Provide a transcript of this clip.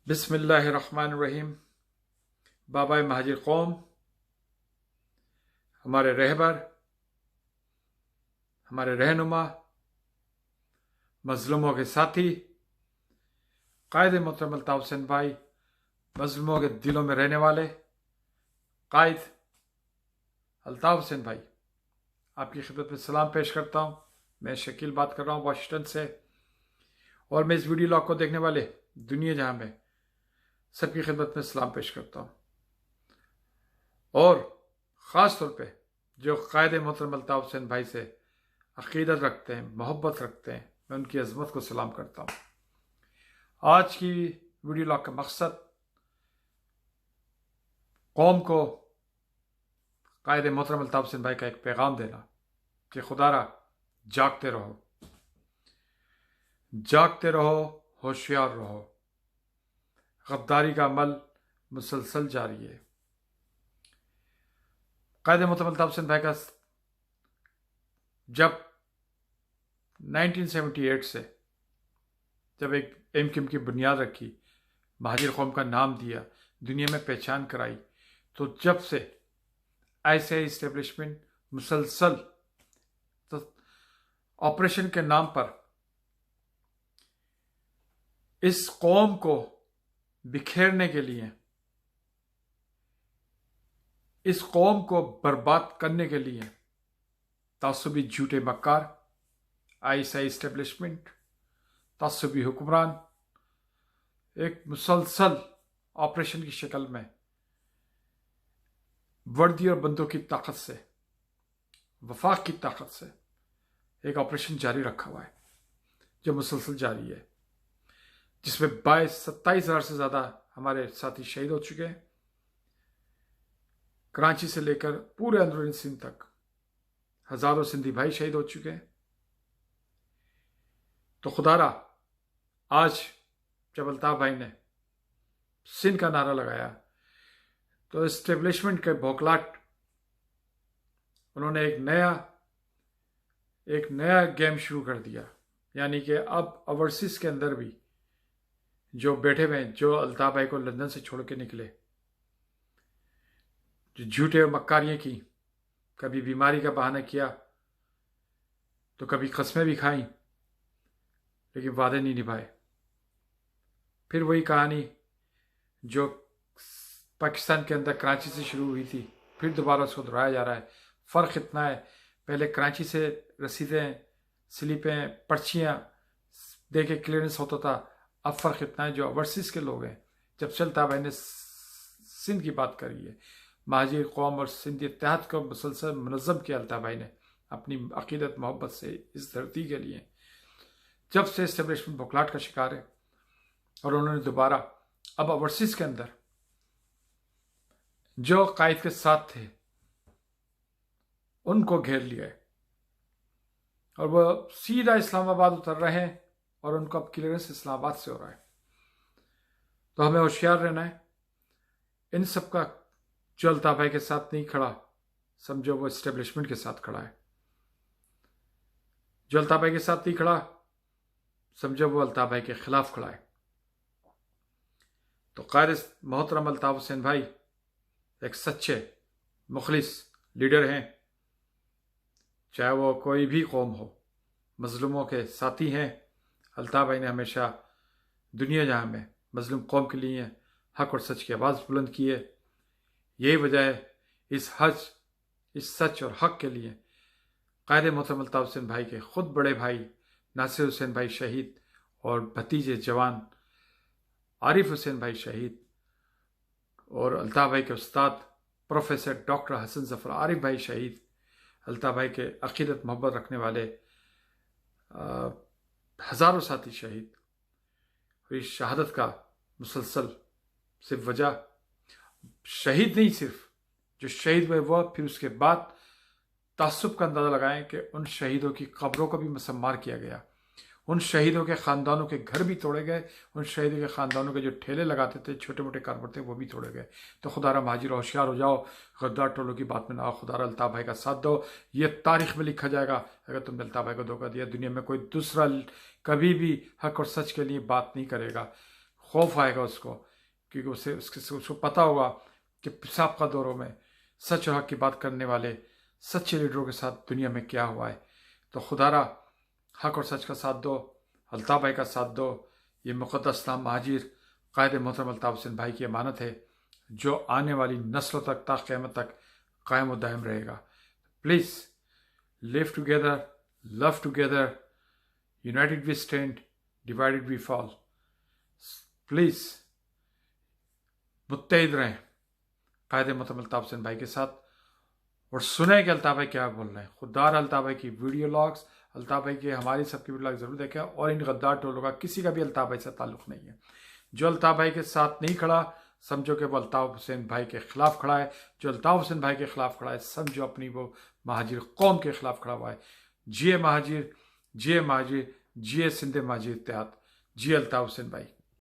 बिस्मिल्लाहिर्रहमानिर्रहीम। बाबा महाजिर कौम, हमारे रहबर, हमारे रहनुमा, मजलूमों के साथी, कायद मोहतरम अल्ताफ हुसैन भाई, मजलूमों के दिलों में रहने वाले कायद अल्ताफ हुसैन भाई, आपकी खिदमत में सलाम पेश करता हूँ। मैं शकील बात कर रहा हूँ वाशिंगटन से, और मैं इस वीडियो लॉग को देखने वाले दुनिया जहां में सबकी खिदमत में सलाम पेश करता हूँ। और ख़ास तौर पे जो कायद मोहतरम अल्ताफ हुसैन भाई से अक़ीदत रखते हैं, मोहब्बत रखते हैं, मैं उनकी अज़मत को सलाम करता हूँ। आज की वीडियो लॉग का मकसद कौम को कायद मोहतरम अल्ताफ हुसैन भाई का एक पैगाम देना कि खुदारा जागते रहो, जागते रहो, होशियार रहो। गद्दारी का अमल मुसलसल जारी है। कायद मोहतरम अल्ताफ हुसैन भाई का जब 1978 से जब एक एम किम की बुनियाद रखी, महाजिर कौम का नाम दिया, दुनिया में पहचान कराई, तो जब से ऐसे इस्टेब्लिशमेंट मुसलसल तो ऑपरेशन के नाम पर इस कौम को बिखेरने के लिए, इस कौम को बर्बाद करने के लिए तासुबी झूठे मक्कार, आईएसआई इस्टेब्लिशमेंट, तासुबी हुक्मरान एक मुसलसल ऑपरेशन की शक्ल में वर्दी और बंदूक की ताकत से, वफाक की ताकत से एक ऑपरेशन जारी रखा हुआ है जो मुसलसल जारी है, जिसमें 27,000 से ज़्यादा हमारे साथी शहीद हो चुके हैं। कराची से लेकर पूरे अंदरूनी सिंध तक हजारों सिंधी भाई शहीद हो चुके हैं। तो खुदारा आज जब अल्ताफ भाई ने सिंध का नारा लगाया तो एस्टेब्लिशमेंट के बौखलाहट, उन्होंने एक नया गेम शुरू कर दिया। यानी कि अब ओवरसीज के अंदर भी जो बैठे हुए हैं, जो अल्ताफ भाई को लंदन से छोड़ के निकले, जो झूठे मक्कारियाँ की, कभी बीमारी का बहाना किया तो कभी कस्में भी खाई, लेकिन वादे नहीं निभाए। फिर वही कहानी जो पाकिस्तान के अंदर कराची से शुरू हुई थी, फिर दोबारा उसको दोहराया जा रहा है। फ़र्क इतना है, पहले कराची से रसीदें, स्लिपें, पर्चियाँ दे के क्लियरेंस होता था। अब फ़र्क इतना है, जो ओवरसीज़ के लोग हैं, जब से अल्ताफ भाई ने सिंध की बात करी है, महाजिर कौम और सिंध इत्तेहाद को मुसलसल मुनज़्ज़म किया अल्ताफ भाई ने अपनी अक़ीदत मोहब्बत से इस धरती के लिए, जब से इस्टेब्लिशमेंट बौखलाहट का शिकार है। और उन्होंने दोबारा अब ओवरसीज़ के अंदर जो कायद के साथ थे उनको घेर लिया है, और वो सीधा इस्लामाबाद उतर रहे हैं, और उनको अब क्लियरेंस इस्लामाबाद से हो रहा है। तो हमें होशियार रहना है। इन सब का जो अल्ताफ भाई के साथ नहीं खड़ा, समझो वो इस्टेब्लिशमेंट के साथ खड़ा है। जो अल्ताफ भाई के साथ नहीं खड़ा, समझो वो अल्ताफ भाई के खिलाफ खड़ा है। तो कायद मोहतरम अल्ताफ हुसैन भाई एक सच्चे मुखलिस लीडर हैं, चाहे वो कोई भी कौम हो, मजलूमों के साथी हैं। अल्ताफ भाई ने हमेशा दुनिया जहां में मजलूम कौम के लिए हक और सच की आवाज़ बुलंद की है। यही वजह है इस सच और हक के लिए कायद मोहतरम अल्ताफ हुसैन भाई के खुद बड़े भाई नासिर हुसैन भाई शहीद, और भतीजे जवान आरिफ हुसैन भाई शहीद, और अल्ताफ भाई के उस्ताद प्रोफेसर डॉक्टर हसन जफर आरिफ भाई शहीद, अल्ताफ भाई के अक़ीदत मोहब्बत रखने वाले हज़ारों साथी शहीद। और इस शहादत का मुसलसल सिर्फ वजह शहीद नहीं, सिर्फ जो शहीद हुए वो, फिर उसके बाद तासुब का अंदाज़ा लगाएं कि उन शहीदों की कब्रों को भी मसम्मार किया गया, उन शहीदों के ख़ानदानों के घर भी तोड़े गए, उन शहीदों के ख़ानदानों के जो ठेले लगाते थे, छोटे मोटे कारोबार थे, वो भी तोड़े गए। तो खुदारा महाजिर होशियार हो जाओ, गद्दार टोलों की बात में ना आओ, खुदारा अल्ताफ भाई का साथ दो। ये तारीख में लिखा जाएगा, अगर तुमने अल्ताफ भाई को धोखा दिया, दुनिया में कोई दूसरा कभी भी हक और सच के लिए बात नहीं करेगा। खौफ आएगा उसको, क्योंकि उसको पता होगा कि साबका दौरों में सच और हक की बात करने वाले सच्चे लीडरों के साथ दुनिया में क्या हुआ है। तो खुदारा हक और सच का साथ दो, अल्ताफ़ भाई का साथ दो। ये मुक़द्दस नाम महाजिर कायद मोहतरम अल्ताफ़ हुसैन भाई की अमानत है, जो आने वाली नस्लों तक ता क़यामत तक कायम और दायम रहेगा। Please live together, love together, united we stand, divided we fall. Please मुत्तहिद रहें कायद मोहतरम अल्ताफ़ हुसैन भाई के साथ, और सुने कि अल्ताफ़ भाई क्या बोल रहे हैं। खुदार अल्ताफ़ भाई की वीडियो लॉग्स, अल्ताफ़ भाई के हमारी सबकी वीडियो लॉग ज़रूर देखें। और इन गद्दार टोलों का किसी का भी अल्ताफ़ भाई से ताल्लुक़ नहीं है। जो अल्ताफ़ भाई के साथ नहीं खड़ा, समझो कि वो अल्ताफ़ हुसैन भाई के ख़िलाफ़ खड़ा है। जो अल्ताफ़ हुसैन भाई के ख़िलाफ़ खड़ा है, समझो अपनी वो महाजिर कौम के ख़िलाफ़ खड़ा हुआ है। जिए महाजिर, जिए महाजिर, जिए सिंध महाजिर इत्तेहाद, जिए अल्ताफ़ हुसैन भाई।